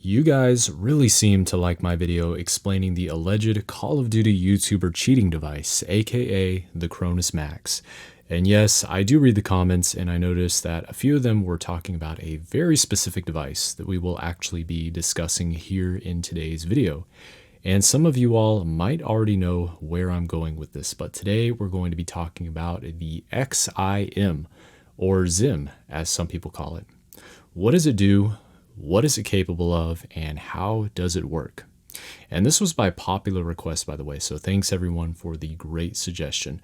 You guys really seem to like my video explaining the alleged Call of Duty YouTuber cheating device, aka the Cronsumax. And yes, I do read the comments and I noticed that a few of them were talking about a very specific device that we will actually be discussing here in today's video. And some of you all might already know where I'm going with this, but today we're going to be talking about the XIM, or XIM as some people call it. What does it do? What is it capable of, and how does it work? And this was by popular request, by the way, so thanks everyone for the great suggestion.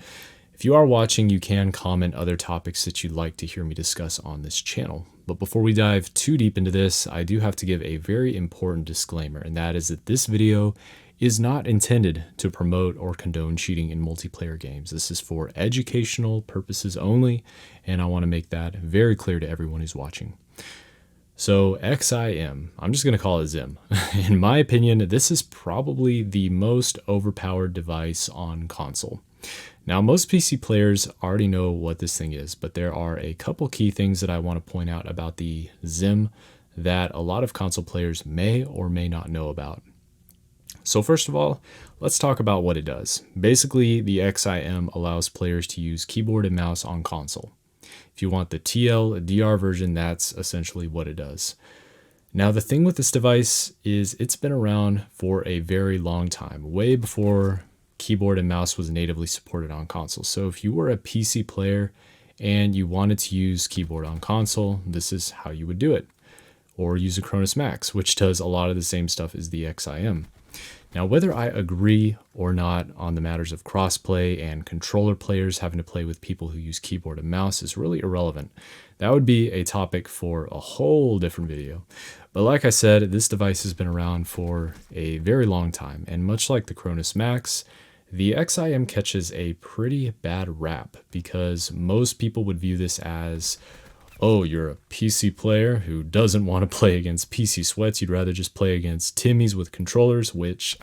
If you are watching, you can comment other topics that you'd like to hear me discuss on this channel. But before we dive too deep into this, I do have to give a very important disclaimer, and that is that this video is not intended to promote or condone cheating in multiplayer games. This is for educational purposes only, and I want to make that very clear to everyone who's watching. So XIM, I'm just going to call it XIM. In my opinion, this is probably the most overpowered device on console. Now, most PC players already know what this thing is, but there are a couple key things that I want to point out about the XIM that a lot of console players may or may not know about. So first of all, let's talk about what it does. Basically, the XIM allows players to use keyboard and mouse on console. If you want the TLDR version, that's essentially what it does. Now, the thing with this device is it's been around for a very long time, way before keyboard and mouse was natively supported on console. So if you were a PC player and you wanted to use keyboard on console, this is how you would do it. Or use a Cronsumax, which does a lot of the same stuff as the XIM. Now, whether I agree or not on the matters of crossplay and controller players having to play with people who use keyboard and mouse is really irrelevant. That would be a topic for a whole different video. But like I said, this device has been around for a very long time, and much like the Cronsumax, the XIM catches a pretty bad rap because most people would view this as, oh, you're a PC player who doesn't want to play against PC sweats. You'd rather just play against Timmies with controllers, which,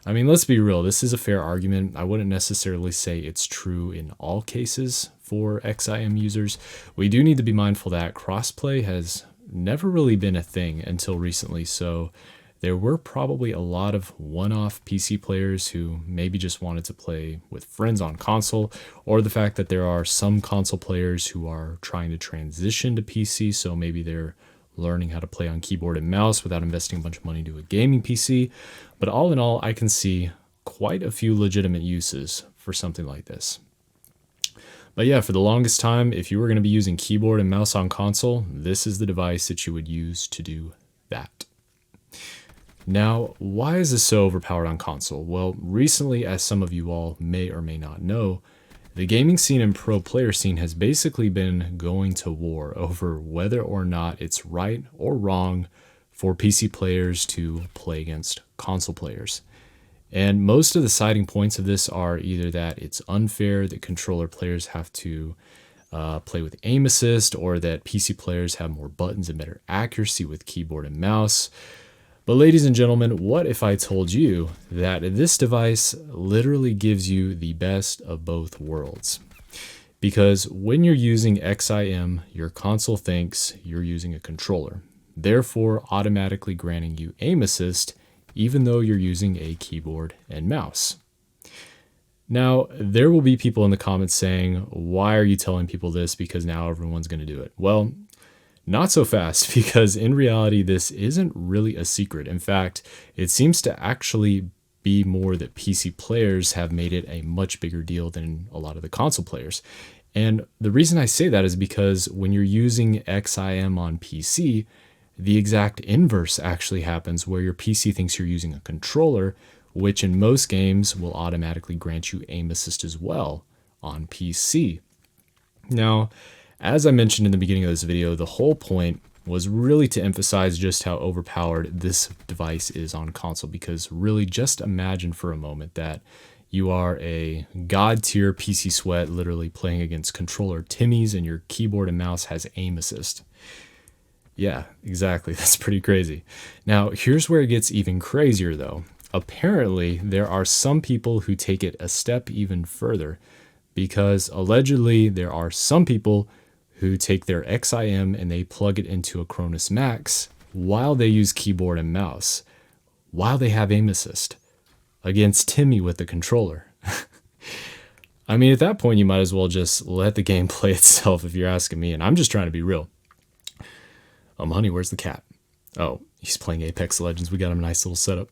I mean, let's be real. This is a fair argument. I wouldn't necessarily say it's true in all cases for XIM users. We do need to be mindful that crossplay has never really been a thing until recently. So there were probably a lot of one-off PC players who maybe just wanted to play with friends on console, or the fact that there are some console players who are trying to transition to PC, so maybe they're learning how to play on keyboard and mouse without investing a bunch of money into a gaming PC. But all in all, I can see quite a few legitimate uses for something like this. But yeah, for the longest time, if you were going to be using keyboard and mouse on console, this is the device that you would use to do that. Now, why is this so overpowered on console? Well, recently, as some of you all may or may not know, the gaming scene and pro player scene has basically been going to war over whether or not it's right or wrong for PC players to play against console players. And most of the siding points of this are either that it's unfair that controller players have to play with aim assist, or that PC players have more buttons and better accuracy with keyboard and mouse. But ladies and gentlemen, what if I told you that this device literally gives you the best of both worlds? Because when you're using XIM, your console thinks you're using a controller, therefore automatically granting you aim assist, even though you're using a keyboard and mouse. Now, there will be people in the comments saying, why are you telling people this? Because now everyone's going to do it. Well, not so fast, because in reality, this isn't really a secret. In fact, it seems to actually be more that PC players have made it a much bigger deal than a lot of the console players. And the reason I say that is because when you're using XIM on PC, the exact inverse actually happens, where your PC thinks you're using a controller, which in most games will automatically grant you aim assist as well on PC. Now, as I mentioned in the beginning of this video, the whole point was really to emphasize just how overpowered this device is on console, because really just imagine for a moment that you are a god tier PC sweat literally playing against controller Timmies and your keyboard and mouse has aim assist. Yeah, exactly. That's pretty crazy. Now, here's where it gets even crazier though. Apparently, there are some people who take it a step even further, because allegedly there are some people who take their XIM and they plug it into a Cronsumax while they use keyboard and mouse, while they have aim assist, against Timmy with the controller. I mean, at that point, you might as well just let the game play itself if you're asking me, and I'm just trying to be real. Honey, where's the cat? Oh, he's playing Apex Legends. We got him a nice little setup.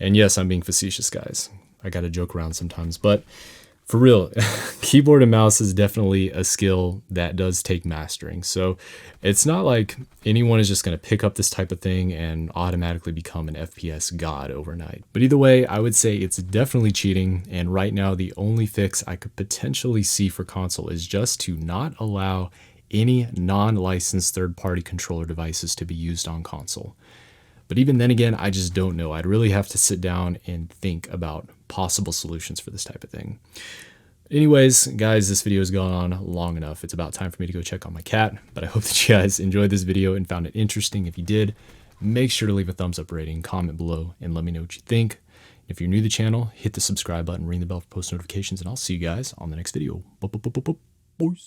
And yes, I'm being facetious, guys. I got to joke around sometimes, but for real, keyboard and mouse is definitely a skill that does take mastering. So it's not like anyone is just going to pick up this type of thing and automatically become an FPS god overnight. But either way, I would say it's definitely cheating. And right now, the only fix I could potentially see for console is just to not allow any non-licensed third-party controller devices to be used on console. But even then again, I just don't know. I'd really have to sit down and think about possible solutions for this type of thing. Anyways, guys, this video has gone on long enough. It's about time for me to go check on my cat, but I hope that you guys enjoyed this video and found it interesting. If you did, make sure to leave a thumbs up rating, comment below, and let me know what you think. If you're new to the channel, hit the subscribe button, ring the bell for post notifications, and I'll see you guys on the next video. Boys.